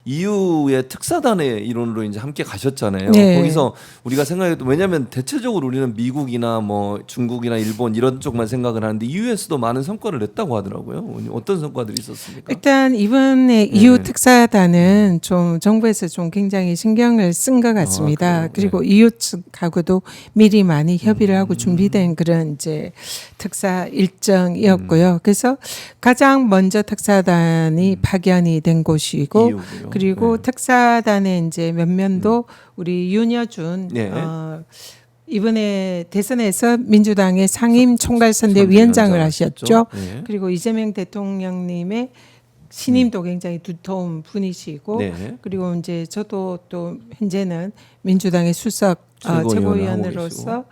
EU의 특사단의 일원으로 이제 함께 가셨잖아요. 네. 거기서 우리가 생각해도 왜냐하면 대체적으로 우리는 미국이나 뭐 중국이나 일본 이런 쪽만 생각을 하는데 EU에서도 많은 성과를 냈다고 하더라고요. 어떤 성과들이 있었습니까? 일단 이번에 EU 특사단은 좀 정부에서 좀 굉장히 신경을 쓴 것 같습니다. 그래요? 그리고 EU 측하고도 미리 많이 협의를 하고 준비된 그런 이제 특사 일정이었고요. 그래서 가장 먼저 특사단이 파견이 된 곳이고 EU고요. 그리고 특사단의 이제 면면도 우리 윤여준 네. 이번에 대선에서 민주당의 상임 총괄선대위원장을 하셨죠. 네. 그리고 이재명 대통령님의 신임도 굉장히 두터운 분이시고 네. 그리고 이제 저도 또 현재는 민주당의 수석 최고위원으로서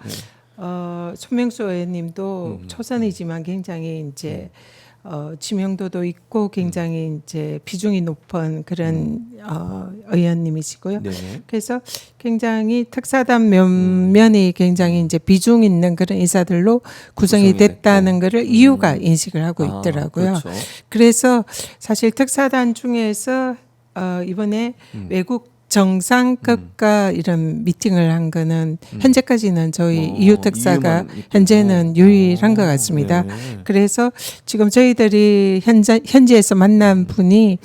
손명수 의원님도 초선이지만 굉장히 이제 지명도도 있고 굉장히 이제 비중이 높은 그런 의원님이시고요. 네. 그래서 굉장히 특사단 면면이 굉장히 이제 비중 있는 그런 인사들로 구성이 됐다는 것을 EU가 인식을 하고 있더라고요. 그렇죠. 그래서 사실 특사단 중에서 이번에 외국 정상급과 이런 미팅을 한 거는 현재까지는 저희 EU 특사가 현재는 유일한 것 같습니다. 네. 그래서 지금 저희들이 현지에서 만난 분이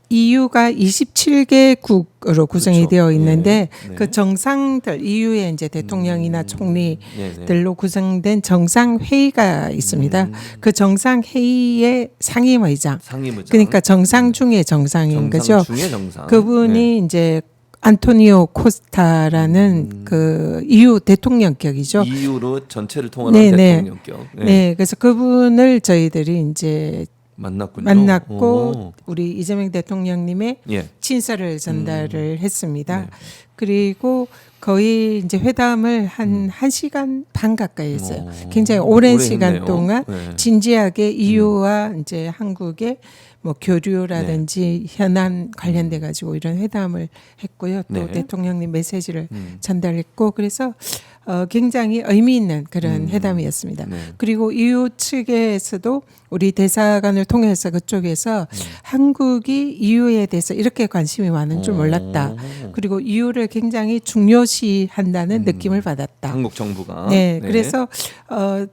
EU가 27개국으로 구성이 그렇죠. 되어 있는데 네. 그 정상들 EU의 이제 대통령이나 네. 총리들로 구성된 정상 회의가 있습니다. 그 정상 회의의 상임의장. 상임의장. 그러니까 정상 중에 정상인 거죠. 중에 정상. 그분이 이제 안토니오 코스타라는 그 EU 대통령격이죠. EU로 전체를 통합한 네, 네. 대통령격. 네, 그래서 그분을 저희들이 이제 만났군요. 만났고 우리 이재명 대통령님의 예. 친서를 전달을 했습니다. 그리고 거의 이제 회담을 한 1시간 반 가까이 했어요. 굉장히 오랜 오래 시간 했네요. 동안 네. 진지하게 EU와 이제 한국의 뭐 교류라든지 현안 관련돼 가지고 이런 회담을 했고요. 또 네. 대통령님 메시지를 전달했고 그래서 굉장히 의미 있는 그런 회담이었습니다. 네. 그리고 EU 측에서도 우리 대사관을 통해서 그쪽에서 한국이 EU에 대해서 이렇게 관심이 많은 줄 몰랐다. 그리고 EU를 굉장히 중요시한다는 느낌을 받았다. 한국 정부가. 네, 그래서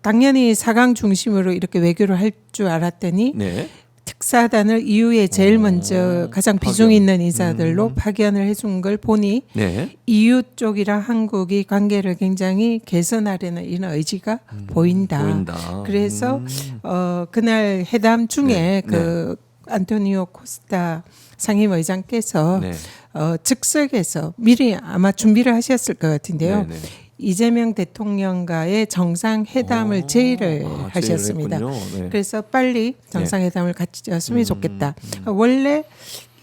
당연히 4강 중심으로 이렇게 외교를 할 줄 알았더니 네. 특사단을 EU에 제일 먼저 가장 비중 있는 인사들로 파견을 해준 걸 보니 네. EU 쪽이랑 한국이 관계를 굉장히 개선하려는 이런 의지가 보인다. 그래서 그날 회담 중에 그 안토니오 코스타 상임의장께서 네. 즉석에서 미리 아마 준비를 하셨을 것 같은데요. 네, 네. 이재명 대통령과의 정상회담을 제의를 하셨습니다. 네. 그래서 빨리 정상회담을 가졌으면 좋겠다. 원래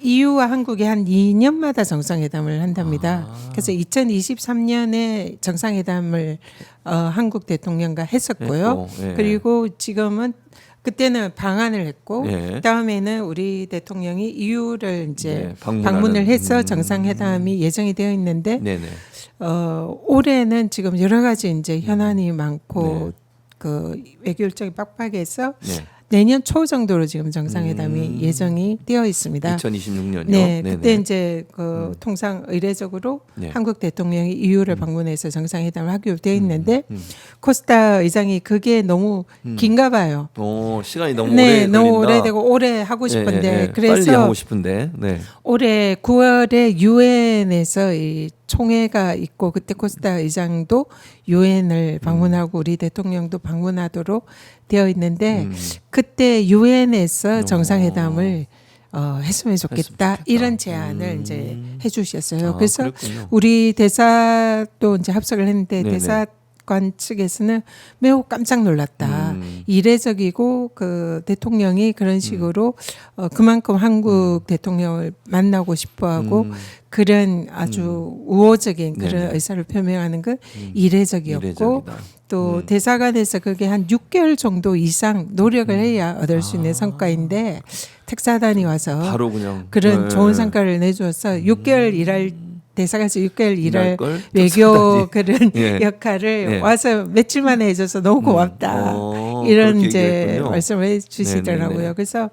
EU와 한국이 한 2년마다 정상회담을 한답니다. 그래서 2023년에 정상회담을 한국 대통령과 했었고요. 네. 그리고 지금은 그때는 방한을 했고 네. 그다음에는 우리 대통령이 EU를 이제 네, 방문을 해서 정상회담이 예정이 되어 있는데 네네. 올해는 지금 여러 가지 이제 현안이 많고 그 외교 일정이 빡빡해서 네. 내년 초 정도로 지금 정상회담이 예정이 되어 있습니다. 2026년이요. 네, 그때 이제 그 통상 의례적으로 네. 한국 대통령이 EU를 방문해서 정상회담을 하기로 되어 있는데 코스타 의장이 그게 너무 긴가 봐요. 시간이 너무 네, 오래 너무 걸린다. 오래되고 오래 하고 싶은데 예, 예, 예. 그래서 빨리 하고 싶은데. 네. 올해 9월에 유엔에서 이 총회가 있고 그때 코스타 의장도 유엔을 방문하고 우리 대통령도 방문하도록 되어 있는데 그때 유엔에서 정상회담을 했으면 좋겠다 이런 제안을 이제 해주셨어요. 그래서 그랬군요. 우리 대사도 이제 합석을 했는데 네네. 대사관 측에서는 매우 깜짝 놀랐다. 이례적이고 그 대통령이 그런 식으로 그만큼 한국 대통령을 만나고 싶어하고 그런 아주 우호적인 그런 네네. 의사를 표명하는 건 이례적이었고 이례적이다. 또 대사관에서 그게 한 6개월 정도 이상 노력을 해야 얻을 수 있는 성과인데 특사단이 와서 바로 그냥 그런 네. 좋은 성과를 내줘서 6개월 일할 대사관에서 6개월 일할 걸 외교 특사단이. 그런 예. 역할을 예. 와서 며칠 만에 해줘서 너무 고맙다. 이런 그렇게 이제 얘기했군요. 말씀을 해주시더라고요. 네네네. 그래서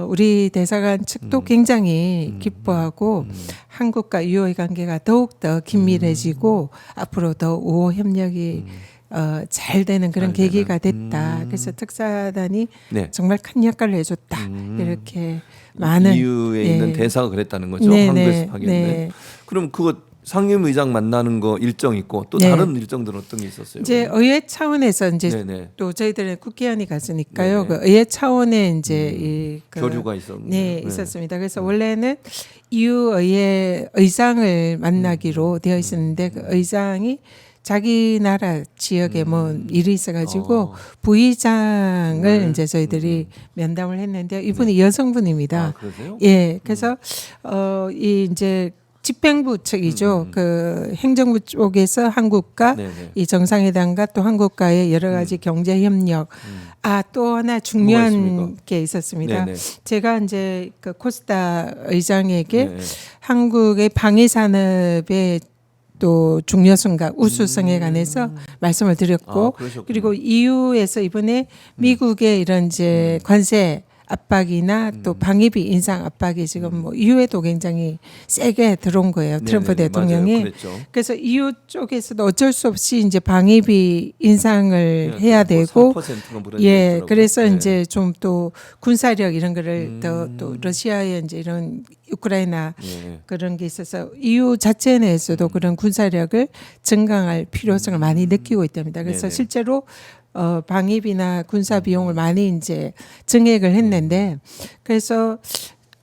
우리 대사관 측도 굉장히 기뻐하고 한국과 유오의 관계가 더욱 더 긴밀해지고 앞으로 더 우호 협력이 잘 되는 그런 잘 계기가 되는. 됐다. 그래서 특사단이 네. 정말 큰 역할을 해줬다. 이렇게 많은 EU에 예. 있는 대사가 그랬다는 거죠. 네, 한국에서 네, 하겠네. 네. 그럼 그거 상임의장 만나는 거 일정 있고 또 네. 다른 일정들은 어떤 게 있었어요? 이제 의회 차원에서 이제 네네. 또 저희들은 국회의원이 갔으니까요. 네네. 그 의회 차원에 이제 그 교류가 있었네요. 네, 있었습니다. 그래서 원래는 EU 의회 의장을 만나기로 되어 있었는데 그 의장이 자기 나라 지역에 뭐 일이 있어가지고 부의장을 이제 저희들이 면담을 했는데 이분이 여성분입니다. 아, 그러세요? 예, 그래서 이 이제 집행부 측이죠. 그 행정부 쪽에서 한국과 네네. 이 정상회담과 또 한국과의 여러 가지 경제 협력. 또 하나 중요한 있습니까? 게 있었습니다. 네네. 제가 이제 그 코스타 의장에게 네. 한국의 방위 산업의 또 중요성과 우수성에 관해서 말씀을 드렸고 그러셨군요. 그리고 EU에서 이번에 미국의 이런 이제 관세 압박이나 또 방위비 인상 압박이 지금 뭐 EU에도 굉장히 세게 들어온 거예요. 트럼프 네네네. 대통령이. 맞아요. 그랬죠. 그래서 EU 쪽에서도 어쩔 수 없이 이제 방위비 인상을 해야 되고 3%가 물어야 예, 되더라고요. 그래서 네. 이제 좀 또 군사력 이런 거를 더 또 러시아의 이제 이런 우크라이나 예. 그런 게 있어서 EU 자체 내에서도 그런 군사력을 증강할 필요성을 많이 느끼고 있답니다. 그래서 네네. 실제로 방위비나 군사 비용을 많이 이제 증액을 했는데 그래서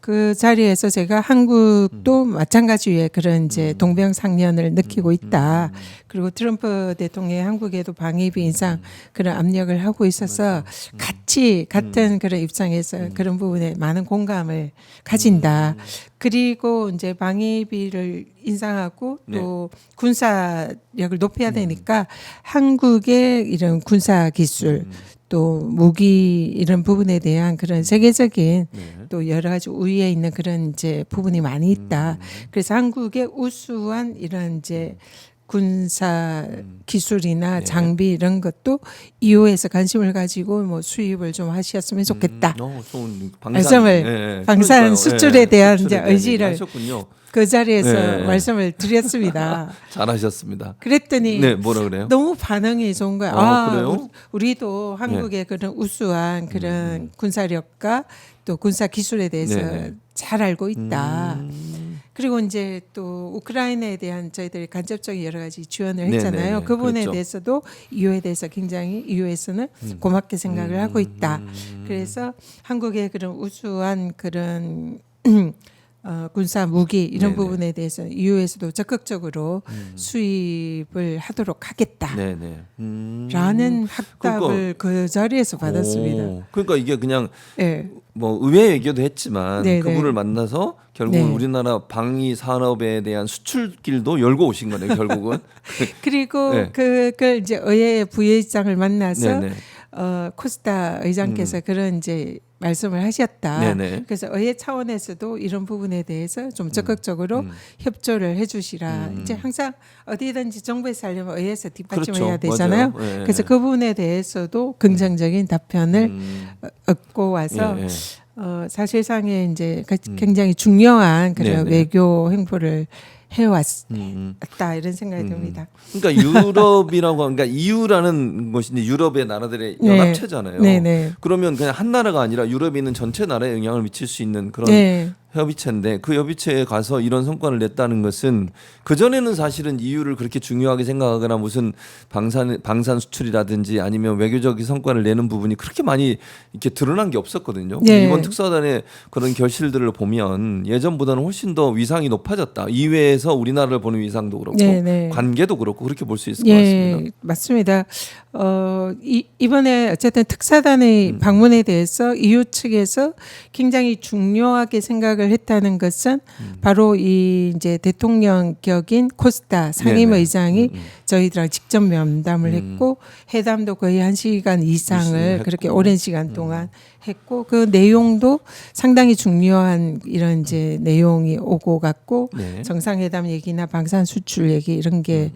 그 자리에서 제가 한국도 마찬가지의 그런 이제 동병상련을 느끼고 있다. 그리고 트럼프 대통령이 한국에도 방위비 인상 그런 압력을 하고 있어서 같이 같은 그런 입장에서 그런 부분에 많은 공감을 가진다. 그리고 이제 방위비를 인상하고 또 군사력을 높여야 되니까 한국의 이런 군사 기술 또 무기 이런 부분에 대한 그런 세계적인 또 여러 가지 우위에 있는 그런 이제 부분이 많이 있다. 그래서 한국의 우수한 이런 이제 군사 기술이나 장비 이런 것도 EU에서 관심을 가지고 뭐 수입을 좀 하셨으면 좋겠다. 좋은 말씀을 방산 그러니까요. 수출에 대한 이제 대한 의지를 하셨군요. 그 자리에서 네. 말씀을 드렸습니다. 잘하셨습니다. 그랬더니 네, 뭐라 그래요? 너무 반응이 좋은 거예요. 그래요? 우리도 한국의 그런 우수한 그런 군사력과 또 군사 기술에 대해서 네네. 잘 알고 있다. 그리고 이제 또 우크라이나에 대한 저희들이 간접적인 여러 가지 지원을 했잖아요. 네네네. 그 부분에 그렇죠. 대해서도 EU에 대해서 굉장히 EU에서는 고맙게 생각을 하고 있다. 그래서 한국의 그런 우수한 그런 군사 무기 이런 네네. 부분에 대해서 EU에서도 적극적으로 수입을 하도록 하겠다. 네네. 라는 확답을 그 자리에서 받았습니다. 그러니까 이게 그냥 네. 뭐 의회 얘기도 했지만 네네. 그분을 만나서 결국 네. 우리나라 방위 산업에 대한 수출길도 열고 오신 거네요. 결국은. 그리고 네. 그걸 이제 의회 부의장을 만나서 네네. 코스타 의장께서 그런 이제 말씀을 하셨다. 네네. 그래서 의회 차원에서도 이런 부분에 대해서 좀 적극적으로 협조를 해주시라. 이제 항상 어디든지 정부에서 하려면 의회에서 뒷받침해야 그렇죠. 되잖아요. 맞아요. 예, 그래서 예. 그 부분에 대해서도 긍정적인 답변을 얻고 와서 예, 예. 사실상에 이제 굉장히 중요한 그런 네네. 외교 행보를 해왔다 음. 이런 생각이 듭니다. 그러니까 유럽이라고 그러니까 EU라는 것이 이제 유럽의 나라들의 네. 연합체잖아요. 네네. 그러면 그냥 한 나라가 아니라 유럽에 있는 전체 나라에 영향을 미칠 수 있는 그런 네. 협의체인데 그 협의체에 가서 이런 성과를 냈다는 것은 그 전에는 사실은 EU를 그렇게 중요하게 생각하거나 무슨 방산 수출이라든지 아니면 외교적인 성과를 내는 부분이 그렇게 많이 이렇게 드러난 게 없었거든요. 네. 이번 특사단의 그런 결실들을 보면 예전보다는 훨씬 더 위상이 높아졌다. 이외에서 우리나라를 보는 위상도 그렇고 네, 네. 관계도 그렇고 그렇게 볼 수 있을 것 예, 같습니다. 맞습니다. 이번에 어쨌든 특사단의 방문에 대해서 EU 측에서 굉장히 중요하게 생각을 했다는 것은 바로 이 이제 대통령 격인 코스타 상임의장이 저희들랑 직접 면담을 했고 회담도 거의 1시간 이상을 했고. 그렇게 오랜 시간 동안 했고 그 내용도 상당히 중요한 이런 이제 내용이 오고 갔고 네. 정상회담 얘기나 방산 수출 얘기 이런 게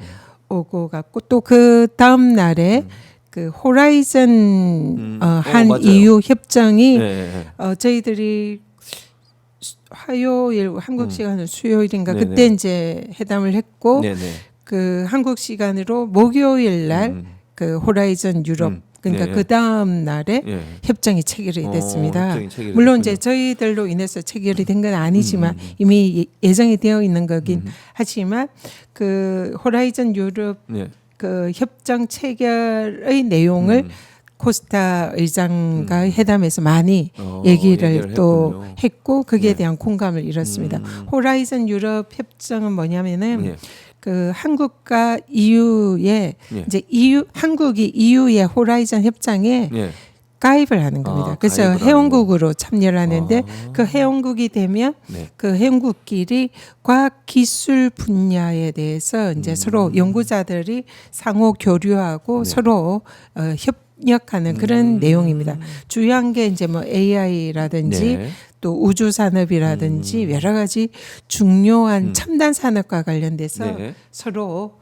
오고 갔고 또 그 다음 날에 그 호라이즌 한 맞아요. EU 협정이 네. 저희들이 화요일 한국 시간으로 수요일인가 네네. 그때 이제 회담을 했고 네네. 그 한국 시간으로 목요일 날 그 호라이즌 유럽 그러니까 네. 그 다음 날에 예. 협정이 체결이 됐습니다. 협정이 체결이 물론 됐군요. 이제 저희들로 인해서 체결이 된 건 아니지만 이미 예정이 되어 있는 거긴 하지만 그 호라이즌 유럽 네. 그 협정 체결의 내용을 코스타 의장과 회담에서 많이 얘기를 또 했군요. 했고 거기에 네. 대한 공감을 이뤘습니다. 호라이즌 유럽 협정은 뭐냐면은 네. 그 한국과 EU의 네. 이제 한국이 EU의 호라이즌 협정에 네. 가입을 하는 겁니다. 그래서 가입을 회원국으로 참여를 하는데 그 회원국이 되면 네. 그 회원국끼리 과학 기술 분야에 대해서 이제 서로 연구자들이 상호 교류하고 서로 협력하는 그런 내용입니다. 주요한 게 이제 뭐 AI라든지 네. 또 우주 산업이라든지 여러 가지 중요한 첨단 산업과 관련돼서 네. 서로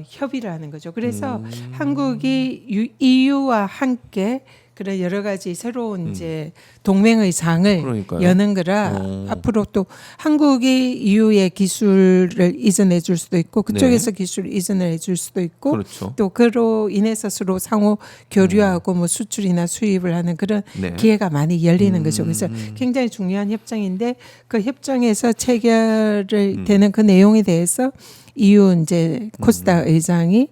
협의를 하는 거죠. 그래서 한국이 EU와 함께 그런 여러 가지 새로운 이제 동맹의 장을 그러니까요. 여는 거라 앞으로 또 한국이 EU의 기술을 이전해 줄 수도 있고 그쪽에서 기술 이전을 해 줄 수도 있고 그렇죠. 또 그로 인해서 서로 상호 교류하고 뭐 수출이나 수입을 하는 그런 네. 기회가 많이 열리는 거죠. 그래서 굉장히 중요한 협정인데 그 협정에서 체결을 되는 그 내용에 대해서 EU 이제 코스타 의장이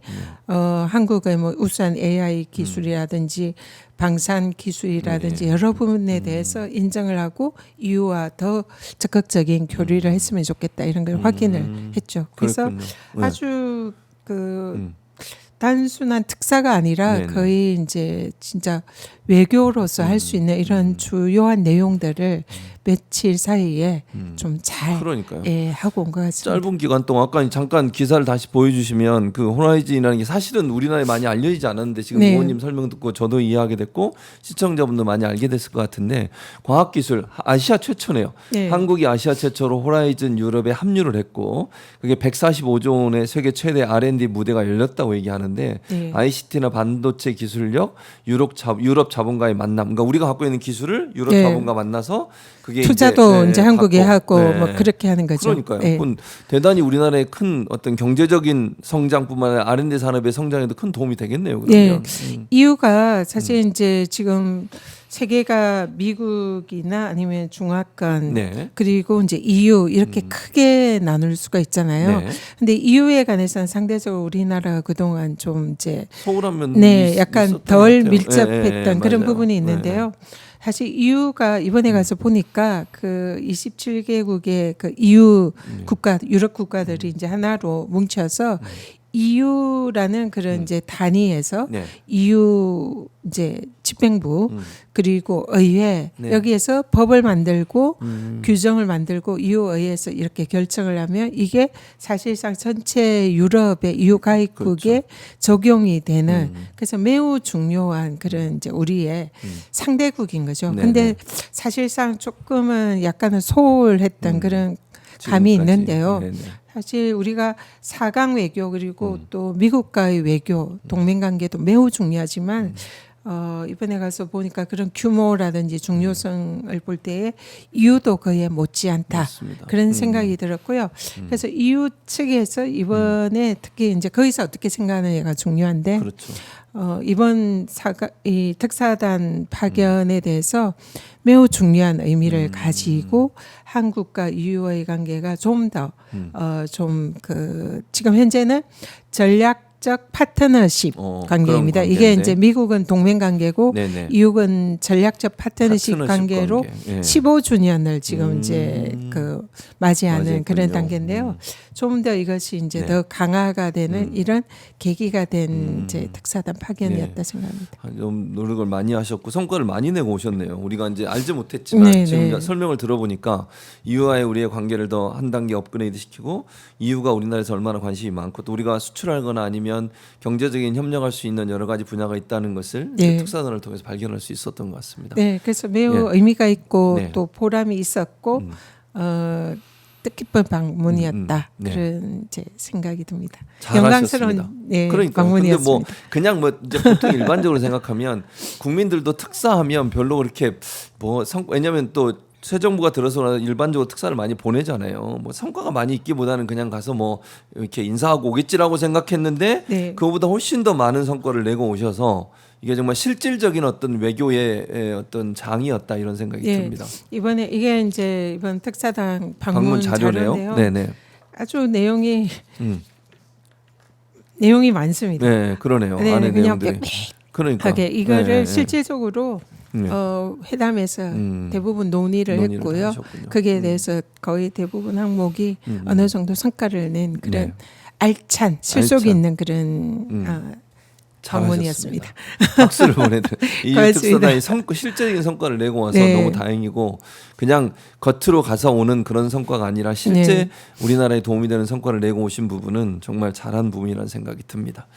한국의 뭐 우수한 AI 기술이라든지 방산 기술이라든지 여러 부분에 대해서 인정을 하고 EU와 더 적극적인 교류를 했으면 좋겠다 이런 걸 확인을 했죠. 그래서 그렇군요. 네. 아주 그 단순한 특사가 아니라 네네. 거의 이제 진짜 외교로서 할 수 있는 이런 주요한 내용들을 며칠 사이에 좀 잘 그러니까요. 하고 온 것 같습니다. 짧은 기간 동안 아까 잠깐 기사를 다시 보여주시면 그 호라이즌이라는 게 사실은 우리나라에 많이 알려지지 않았는데 지금 네. 의원님 설명 듣고 저도 이해하게 됐고 시청자분도 많이 알게 됐을 것 같은데 과학기술 아시아 최초네요. 네. 한국이 아시아 최초로 호라이즌 유럽에 합류를 했고 그게 145조 원의 세계 최대 R&D 무대가 열렸다고 얘기하는데 네. ICT나 반도체 기술력 유럽 자본가의 만남. 그러니까 우리가 갖고 있는 기술을 유럽 네. 자본가 만나서 그게 투자도 이제 한국에 갖고, 하고 네. 뭐 그렇게 하는 거죠. 그러니까요. 네. 그건 대단히 우리나라의 큰 어떤 경제적인 성장뿐만 아니라 R&D 산업의 성장에도 큰 도움이 되겠네요. 그러면. 이유가 사실 이제 지금 세계가 미국이나 아니면 중화권 네. 그리고 이제 EU 이렇게 크게 나눌 수가 있잖아요. 네. 근데 EU에 관해서는 상대적으로 우리나라가 그동안 좀 이제 소홀한 면이 네, 약간 있었던 덜 것 같아요. 밀접했던 그런 맞아요. 부분이 있는데요. 사실 EU가 이번에 가서 보니까 그 27개국의 그 EU 국가, 유럽 국가들이 이제 하나로 뭉쳐서 EU라는 그런 이제 단위에서 네. EU 이제 집행부 그리고 의회 네. 여기에서 법을 만들고 규정을 만들고 EU 의회에서 이렇게 결정을 하면 이게 사실상 전체 유럽의 EU 가입국에 적용이 되는 그래서 매우 중요한 그런 이제 우리의 상대국인 거죠. 네, 근데 네. 사실상 조금은 약간은 소홀했던 그런 감이 지금까지. 있는데요. 네, 네. 사실 우리가 4강 외교 그리고 또 미국과의 외교 동맹 관계도 매우 중요하지만 이번에 가서 보니까 그런 규모라든지 중요성을 볼 때에 EU도 그에 못지않다 맞습니다. 그런 생각이 들었고요. 그래서 EU 측에서 이번에 특히 이제 거기서 어떻게 생각하느냐가 중요한데 그렇죠. 이번 이 특사단 파견에 대해서 매우 중요한 의미를 가지고 한국과 EU의 관계가 좀 더 좀 그 지금 현재는 전략적 파트너십 관계입니다. 그런 이게 관계인데. 이제 미국은 동맹 관계고 네네. EU는 전략적 파트너십 관계로 관계. 예. 15주년을 지금 이제 그 맞이하는 맞이했군요. 그런 단계인데요. 좀 더 이것이 이제 네. 더 강화가 되는 이런 계기가 된 이제 특사단 파견이었다 네. 생각합니다. 좀 노력을 많이 하셨고 성과를 많이 내고 오셨네요. 우리가 이제 알지 못했지만 네, 지금 네. 설명을 들어보니까 EU와의 우리의 관계를 더 한 단계 업그레이드 시키고 EU가 우리나라에서 얼마나 관심이 많고 또 우리가 수출하거나 아니면 경제적인 협력할 수 있는 여러 가지 분야가 있다는 것을 네. 특사단을 통해서 발견할 수 있었던 것 같습니다. 네, 그래서 매우 예. 의미가 있고 네. 또 보람이 있었고 뜻깊은 방문이었다. 네. 그런 이제 생각이 듭니다. 잘하셨습니다. 영광스러운 그러니까 근데 방문이었습니다. 뭐 그냥 뭐 이제 보통 일반적으로 생각하면 국민들도 특사하면 별로 그렇게 뭐 왜냐하면 또 새 정부가 들어서 일반적으로 특사를 많이 보내잖아요. 뭐 성과가 많이 있기보다는 그냥 가서 뭐 이렇게 인사하고 오겠지라고 생각했는데 네. 그거보다 훨씬 더 많은 성과를 내고 오셔서 이게 정말 실질적인 어떤 외교의 어떤 장이었다 이런 생각이 예, 듭니다. 이번에 이게 이제 이번 특사당 방문, 방문 자료네요. 자료인데요. 네네. 아주 내용이 많습니다. 네, 그러네요. 네, 안에 그냥 내용들이. 그러니까. 하게 이거를 네, 네. 실질적으로 네. 회담에서 대부분 논의를 했고요. 하셨군요. 거기에 대해서 거의 대부분 항목이 어느 정도 성과를 낸 그런 네. 알찬 실속 알찬. 있는 그런 방문이었습니다. 박수를 보내드려. 이 고맙습니다. 특사단이 실질적인 성과를 내고 와서 네. 너무 다행이고 그냥 겉으로 가서 오는 그런 성과가 아니라 실제 네. 우리나라에 도움이 되는 성과를 내고 오신 부분은 정말 잘한 부분이라는 생각이 듭니다.